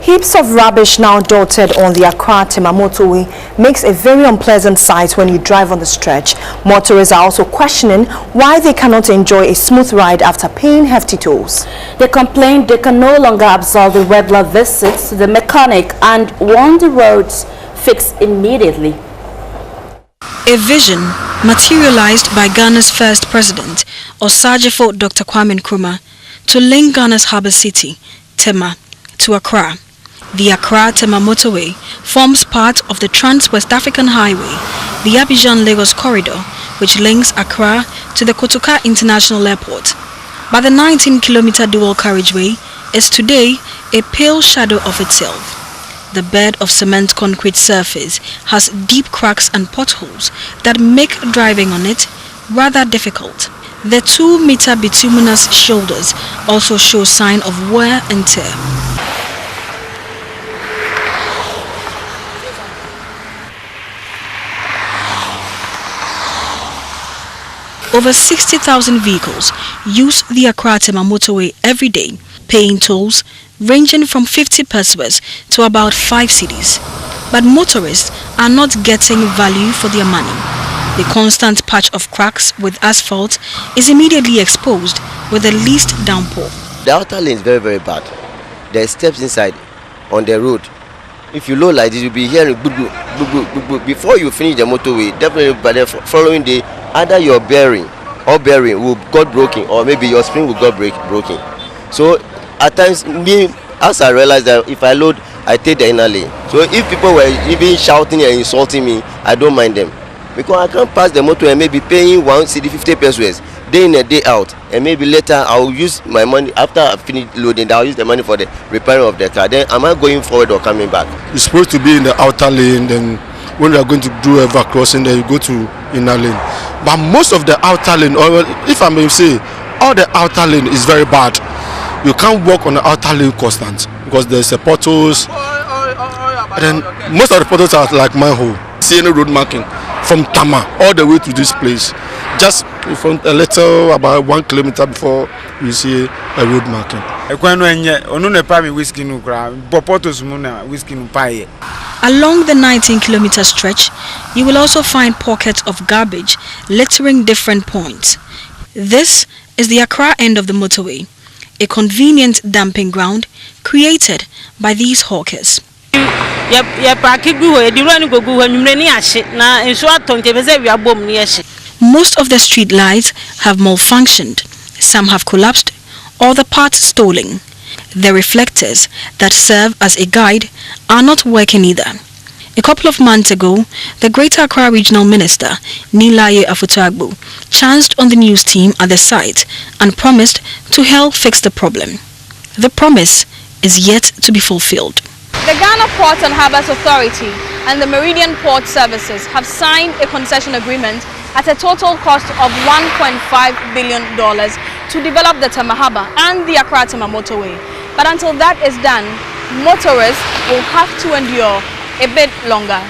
Heaps of rubbish now dotted on the Tema motorway makes a very unpleasant sight when you drive on the stretch. Motorists are also questioning why they cannot enjoy a smooth ride after paying hefty tolls. They complain they can no longer absorb the regular visits to the mechanic and want the roads fixed immediately. A vision materialized by Ghana's first president, Osajifo Dr. Kwame Nkrumah, to link Ghana's harbour city, Tema, to Accra. The Accra-Tema motorway forms part of the Trans-West African Highway, the Abidjan-Lagos corridor, which links Accra to the Kotoka International Airport. But the 19-kilometer dual carriageway is today a pale shadow of itself. The bed of cement concrete surface has deep cracks and potholes that make driving on it rather difficult. The 2-meter bituminous shoulders also show sign of wear and tear. Over 60,000 vehicles use the Accra-Tema motorway every day, paying tolls ranging from 50 pesewas to about 5 cedis. But motorists are not getting value for their money. The constant patch of cracks with asphalt is immediately exposed with the least downpour. The outer lane is very, very bad. There are steps inside on the road. If you load like this, you'll be hearing boop, boop, boop, boop, boop. Before you finish the motorway, definitely by the following day, either your bearing will got broken, or maybe your spring will got broken. So at times, me, as I realized that if I load, I take the inner lane. So if people were even shouting and insulting me, I don't mind them, because I can't pass the motor and maybe paying 1 cedi 50 pesos day in and day out, and maybe later I'll use my money after I finish loading. I'll use the money for the repairing of the car. Then am I going forward or coming back? You're supposed to be in the outer lane, then when you are going to do ever crossing, then you go to inner lane. But most of the outer lane, or if I may say, all the outer lane is very bad. You can't walk on the outer lane constant because there's the potholes. And then most of the potholes are like manhole. See any road marking from Tema all the way to this place. Just in front a little, about 1 kilometer before you see a road marking. Along the 19-kilometer stretch, you will also find pockets of garbage littering different points. This is the Accra end of the motorway, a convenient dumping ground created by these hawkers. Most of the street lights have malfunctioned, some have collapsed, or the parts stolen. The reflectors that serve as a guide are not working either. A couple of months ago, the Greater Accra Regional Minister, Nilaye Afutuagbo, chanced on the news team at the site and promised to help fix the problem. The promise is yet to be fulfilled. The Ghana Ports and Harbours Authority and the Meridian Port Services have signed a concession agreement at a total cost of $1.5 billion to develop the Tema Harbour and the Accra-Tema motorway. But until that is done, motorists will have to endure a bit longer.